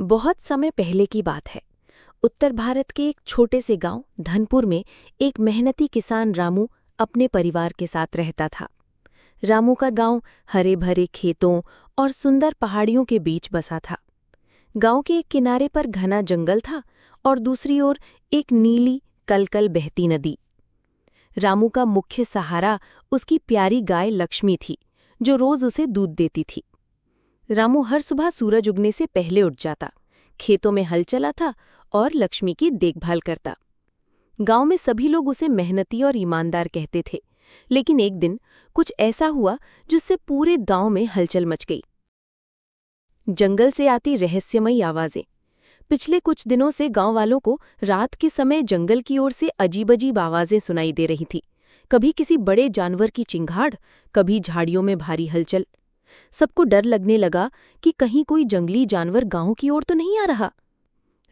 बहुत समय पहले की बात है। उत्तर भारत के एक छोटे से गांव धनपुर में एक मेहनती किसान रामू अपने परिवार के साथ रहता था। रामू का गांव हरे भरे खेतों और सुंदर पहाड़ियों के बीच बसा था। गांव के एक किनारे पर घना जंगल था और दूसरी ओर एक नीली कलकल बहती नदी। रामू का मुख्य सहारा उसकी प्यारी गाय लक्ष्मी थी, जो रोज उसे दूध देती थी। रामू हर सुबह सूरज उगने से पहले उठ जाता, खेतों में हल चलाता और लक्ष्मी की देखभाल करता। गांव में सभी लोग उसे मेहनती और ईमानदार कहते थे, लेकिन एक दिन कुछ ऐसा हुआ जिससे पूरे गांव में हलचल मच गई। जंगल से आती रहस्यमयी आवाजें। पिछले कुछ दिनों से गांव वालों को रात के समय जंगल की ओर से अजीब-अजीब आवाजें सुनाई दे रही थी। कभी किसी बड़े जानवर की चिंगाड़, कभी झाड़ियों में भारी हलचल। सबको डर लगने लगा कि कहीं कोई जंगली जानवर गांव की ओर तो नहीं आ रहा।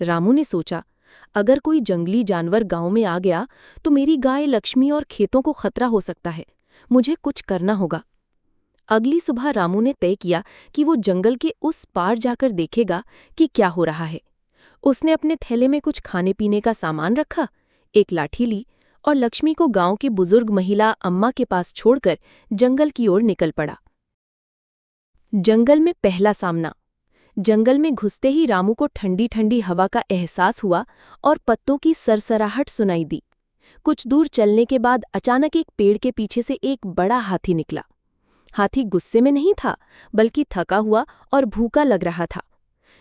रामू ने सोचा, अगर कोई जंगली जानवर गांव में आ गया तो मेरी गाय लक्ष्मी और खेतों को खतरा हो सकता है। मुझे कुछ करना होगा। अगली सुबह रामू ने तय किया कि वो जंगल के उस पार जाकर देखेगा कि क्या हो रहा है। उसने अपने थैले में कुछ खाने पीने का सामान रखा, एक लाठी ली और लक्ष्मी को गांव की बुजुर्ग महिला अम्मा के पास छोड़कर जंगल की ओर निकल पड़ा। जंगल में पहला सामना। जंगल में घुसते ही रामू को ठंडी ठंडी हवा का एहसास हुआ और पत्तों की सरसराहट सुनाई दी। कुछ दूर चलने के बाद अचानक एक पेड़ के पीछे से एक बड़ा हाथी निकला। हाथी गुस्से में नहीं था, बल्कि थका हुआ और भूखा लग रहा था।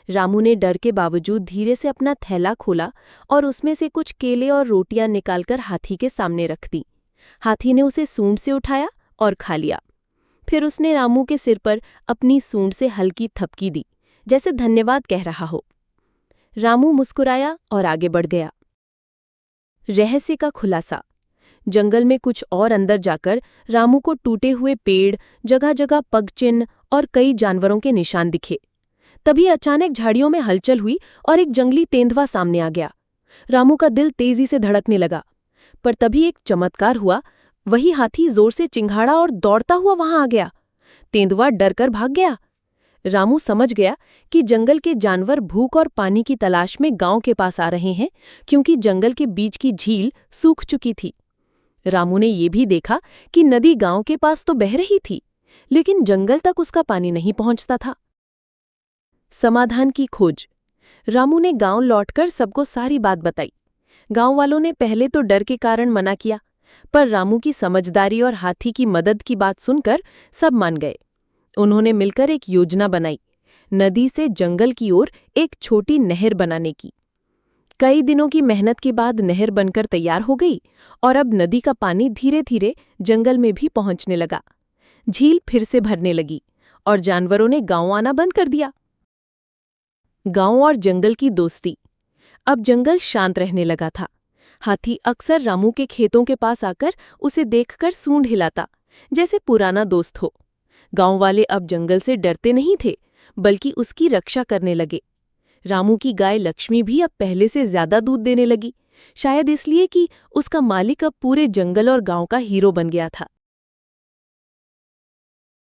रामू ने डर के बावजूद धीरे से अपना थैला खोला और उसमें से कुछ केले और रोटियां निकालकर हाथी के सामने रख दी। हाथी ने उसे सूंड से उठाया और खा लिया। फिर उसने रामू के सिर पर अपनी सूंड से हल्की थपकी दी, जैसे धन्यवाद कह रहा हो। रामू मुस्कुराया और आगे बढ़ गया। रहस्य का खुलासा। जंगल में कुछ और अंदर जाकर रामू को टूटे हुए पेड़, जगह जगह पगचिन्ह और कई जानवरों के निशान दिखे। तभी अचानक झाड़ियों में हलचल हुई और एक जंगली तेंदुआ सामने आ गया। रामू का दिल तेजी से धड़कने लगा। पर तभी एक चमत्कार हुआ। वही हाथी जोर से चिंघाड़ा और दौड़ता हुआ वहां आ गया। तेंदुआ डरकर भाग गया। रामू समझ गया कि जंगल के जानवर भूख और पानी की तलाश में गांव के पास आ रहे हैं, क्योंकि जंगल के बीच की झील सूख चुकी थी। रामू ने यह भी देखा कि नदी गांव के पास तो बह रही थी, लेकिन जंगल तक उसका पानी नहीं पहुंचता था। समाधान की खोज। रामू ने गांव लौटकर सबको सारी बात बताई। गांव वालों ने पहले तो डर के कारण मना किया, पर रामू की समझदारी और हाथी की मदद की बात सुनकर सब मान गए। उन्होंने मिलकर एक योजना बनाई, नदी से जंगल की ओर एक छोटी नहर बनाने की। कई दिनों की मेहनत के बाद नहर बनकर तैयार हो गई और अब नदी का पानी धीरे धीरे जंगल में भी पहुंचने लगा। झील फिर से भरने लगी और जानवरों ने गांव आना बंद कर दिया। गांव और जंगल की दोस्ती। अब जंगल शांत रहने लगा था। हाथी अक्सर रामू के खेतों के पास आकर उसे देखकर सूंड हिलाता, जैसे पुराना दोस्त हो। गांव वाले अब जंगल से डरते नहीं थे, बल्कि उसकी रक्षा करने लगे। रामू की गाय लक्ष्मी भी अब पहले से ज्यादा दूध देने लगी, शायद इसलिए कि उसका मालिक अब पूरे जंगल और गांव का हीरो बन गया था।